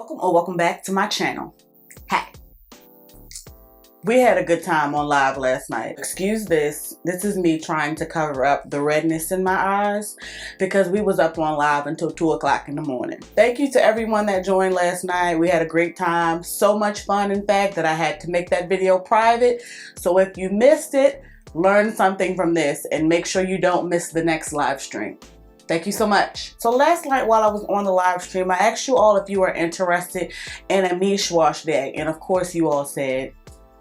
Welcome or welcome back to my channel. Hi. We had a good time on live last night. Excuse this. This is me trying to cover up the redness in my eyes because we was up on live until 2 o'clock in the morning. Thank you to everyone that joined last night. We had a great time. So much fun, in fact, that I had to make that video private. So if you missed it, learn something from this and make sure you don't miss the next live stream. Thank you so much. So last night while I was on the live stream, I asked you all if you were interested in a Miche wash day. And of course you all said,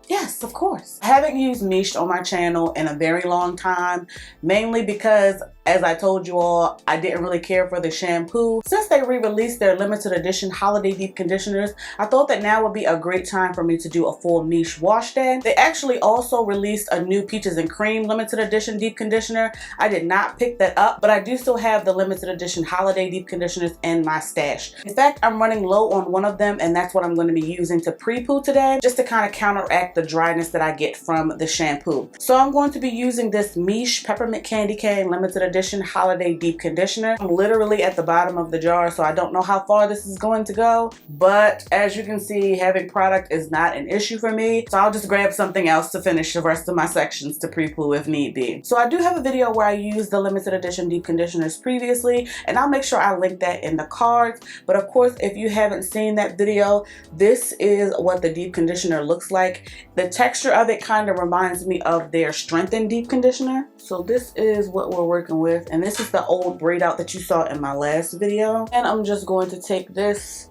yes, of course. I haven't used Miche on my channel in a very long time, mainly because, as I told you all, I didn't really care for the shampoo. Since they re-released their limited edition holiday deep conditioners, I thought that now would be a great time for me to do a full Miche wash day. They actually also released a new Peaches and Cream limited edition deep conditioner. I did not pick that up, but I do still have the limited edition holiday deep conditioners in my stash. In fact, I'm running low on one of them, and that's what I'm going to be using to Prepoo today, just to kind of counteract the dryness that I get from the shampoo. So I'm going to be using this Miche Peppermint Candy Cane limited edition holiday deep conditioner. I'm literally at the bottom of the jar, so I don't know how far this is going to go, but as you can see, having product is not an issue for me, so I'll just grab something else to finish the rest of my sections to Prepoo if need be. So I do have a video where I used the limited edition deep conditioners previously, and I'll make sure I link that in the cards. But of course, if you haven't seen that video, this is what the deep conditioner looks like. The texture of it kind of reminds me of their strengthened deep conditioner. So this is what we're working with, and this is the old braid out that you saw in my last video. And I'm just going to take this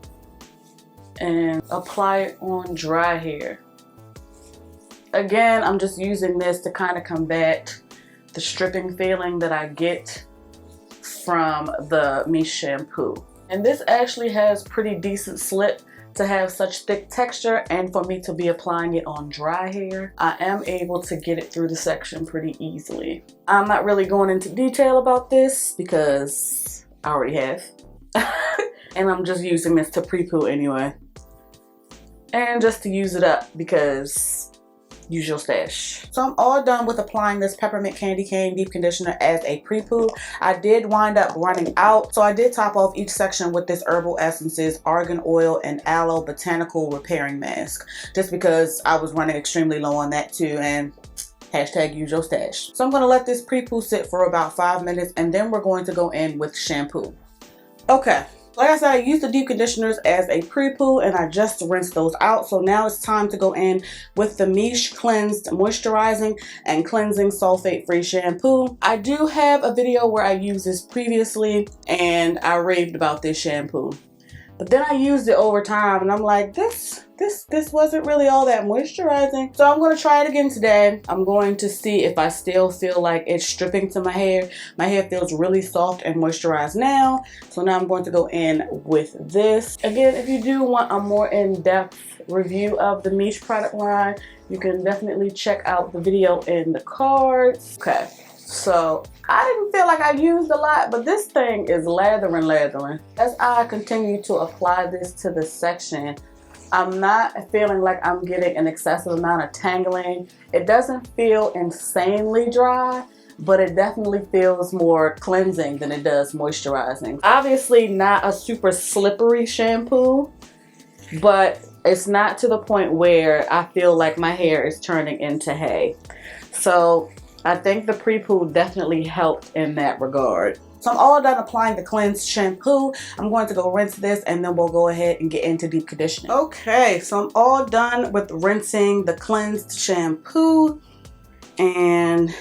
and apply it on dry hair. Again, I'm just using this to kind of combat the stripping feeling that I get from the Miche shampoo. And this actually has pretty decent slip to have such thick texture, and for me to be applying it on dry hair, I am able to get it through the section pretty easily. I'm not really going into detail about this because I already have. And I'm just using this to Prepoo anyway. And just to use it up because use your stash. So I'm all done with applying this Peppermint Candy Cane deep conditioner as a Prepoo. I did wind up running out, so I did top off each section with this Herbal Essences Argan Oil and Aloe Botanical Repairing Mask, just because I was running extremely low on that too, and hashtag use your stash. So I'm going to let this Prepoo sit for about 5 minutes, and then we're going to go in with shampoo. Okay. Like I said, I used the deep conditioners as a Prepoo and I just rinsed those out. So now it's time to go in with the Miche Cleansed Moisturizing and Cleansing Sulfate-Free Shampoo. I do have a video where I used this previously and I raved about this shampoo. But then I used it over time and I'm like, this wasn't really all that moisturizing. So I'm going to try it again today. I'm going to see if I still feel like it's stripping to my hair. My hair feels really soft and moisturized now. So now I'm going to go in with this. Again, if you do want a more in-depth review of the Miche product line, you can definitely check out the video in the cards. Okay. So I didn't feel like I used a lot, but this thing is lathering. As I continue to apply this to the section, I'm not feeling like I'm getting an excessive amount of tangling. It doesn't feel insanely dry, but it definitely feels more cleansing than it does moisturizing. Obviously not a super slippery shampoo, but it's not to the point where I feel like my hair is turning into hay. So I think the Prepoo definitely helped in that regard. So I'm all done applying the cleansed shampoo. I'm going to go rinse this and then we'll go ahead and get into deep conditioning. Okay, so I'm all done with rinsing the cleansed shampoo and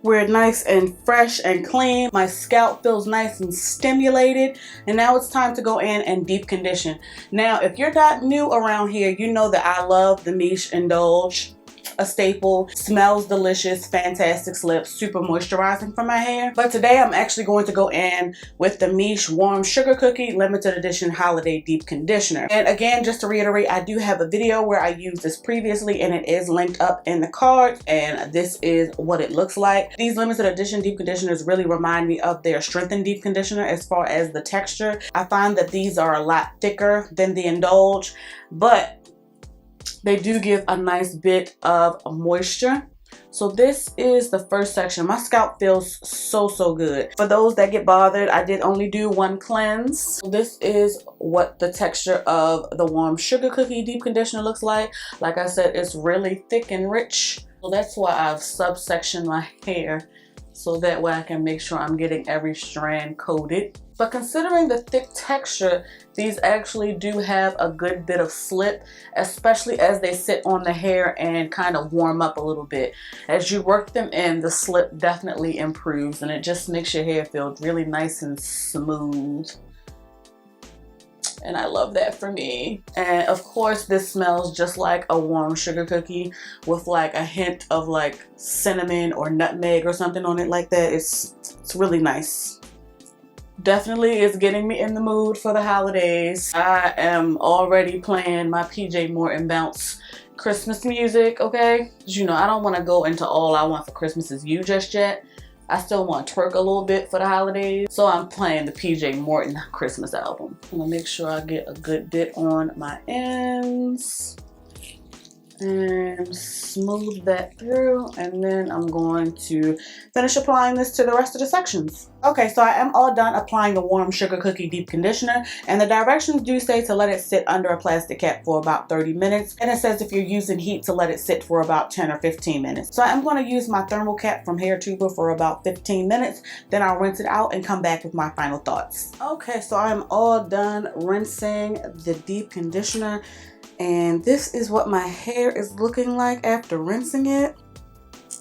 we're nice and fresh and clean. My scalp feels nice and stimulated, and now it's time to go in and deep condition. Now, if you're not new around here, you know that I love the Miche Indulge. A staple, smells delicious, fantastic slip, super moisturizing for my hair. But today I'm actually going to go in with the Miche Warm Sugar Cookie limited edition holiday deep conditioner. And again, just to reiterate, I do have a video where I used this previously and it is linked up in the cards, and this is what it looks like. These limited edition deep conditioners really remind me of their strengthened deep conditioner as far as the texture. I find that these are a lot thicker than the Indulge, but they do give a nice bit of moisture. So this is the first section. My scalp feels so good. For those that get bothered, I did only do one cleanse. So this is what the texture of the warm sugar cookie deep conditioner looks like. Like I said, it's really thick and rich. So that's why I've subsectioned my hair, so that way I can make sure I'm getting every strand coated. But considering the thick texture, these actually do have a good bit of slip, especially as they sit on the hair and kind of warm up a little bit. As you work them in, the slip definitely improves, and it just makes your hair feel really nice and smooth. And I love that for me. And of course, this smells just like a warm sugar cookie with like a hint of like cinnamon or nutmeg or something on it like that. It's really nice. Definitely is getting me in the mood for the holidays. I am already playing my PJ Morton Bounce Christmas music, okay? You know, I don't want to go into all I want for Christmas is you just yet. I still want to twerk a little bit for the holidays. So I'm playing the PJ Morton Christmas album. I'm gonna make sure I get a good bit on my ends and smooth that through, and then I'm going to finish applying this to the rest of the sections. Okay, so I am all done applying the warm sugar cookie deep conditioner, and the directions do say to let it sit under a plastic cap for about 30 minutes, and it says if you're using heat to let it sit for about 10 or 15 minutes. So I'm going to use my thermal cap from Hair Tuber for about 15 minutes, then I'll rinse it out and come back with my final thoughts. Okay, so I'm all done rinsing the deep conditioner, and this is what my hair is looking like after rinsing it.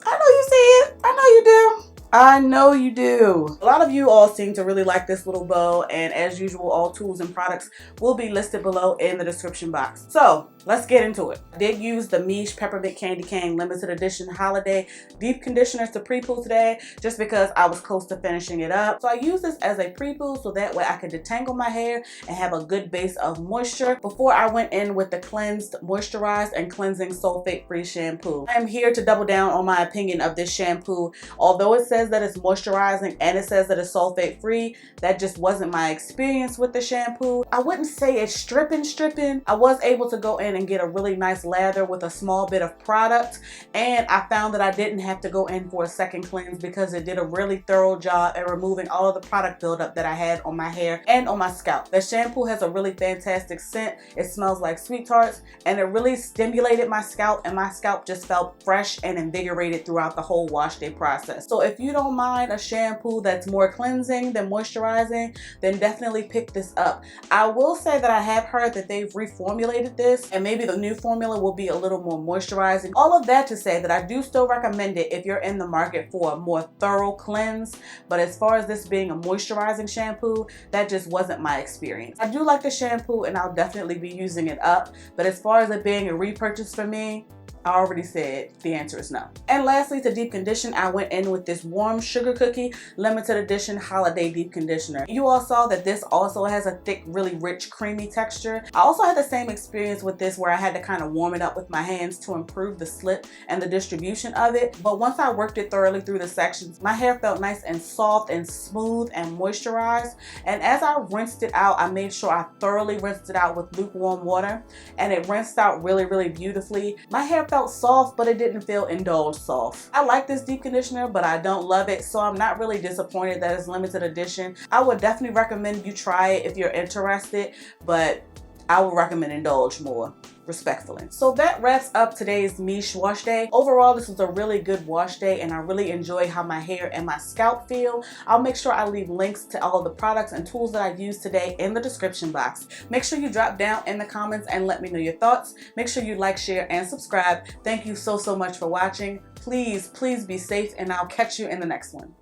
I know you see it. I know you do. I know you do. A lot of you all seem to really like this little bow, and as usual, all tools and products will be listed below in the description box. So let's get into it. I did use the Miche Peppermint Candy Cane Limited Edition Holiday Deep Conditioner to Prepoo today, just because I was close to finishing it up. So I use this as a Prepoo so that way I can detangle my hair and have a good base of moisture before I went in with the cleansed, moisturized, and cleansing sulfate-free shampoo. I am here to double down on my opinion of this shampoo. Although it says that it's moisturizing and it says that it's sulfate free, that just wasn't my experience with the shampoo. I wouldn't say it's stripping. I was able to go in and get a really nice lather with a small bit of product, and I found that I didn't have to go in for a second cleanse because it did a really thorough job at removing all of the product buildup that I had on my hair and on my scalp. The shampoo has a really fantastic scent. It smells like sweet tarts, and it really stimulated my scalp, and my scalp just felt fresh and invigorated throughout the whole wash day process. So if you don't mind a shampoo that's more cleansing than moisturizing, then definitely pick this up. I will say that I have heard that they've reformulated this, and maybe the new formula will be a little more moisturizing. All of that to say that I do still recommend it if you're in the market for a more thorough cleanse, but as far as this being a moisturizing shampoo, that just wasn't my experience. I do like the shampoo and I'll definitely be using it up, but as far as it being a repurchase for me, I already said the answer is no. And lastly, to deep condition, I went in with this warm sugar cookie limited edition holiday deep conditioner. You all saw that this also has a thick, really rich, creamy texture. I also had the same experience with this where I had to kind of warm it up with my hands to improve the slip and the distribution of it. But once I worked it thoroughly through the sections, my hair felt nice and soft and smooth and moisturized. And as I rinsed it out, I made sure I thoroughly rinsed it out with lukewarm water, and it rinsed out really beautifully. My hair felt soft, but it didn't feel indulged soft. I like this deep conditioner, but I don't love it, so I'm not really disappointed that it's limited edition. I would definitely recommend you try it if you're interested, but I would recommend indulge more, respectfully. So that wraps up today's Miche wash day. Overall, this was a really good wash day, and I really enjoy how my hair and my scalp feel. I'll make sure I leave links to all of the products and tools that I used today in the description box. Make sure you drop down in the comments and let me know your thoughts. Make sure you like, share, and subscribe. Thank you so much for watching. Please be safe, and I'll catch you in the next one.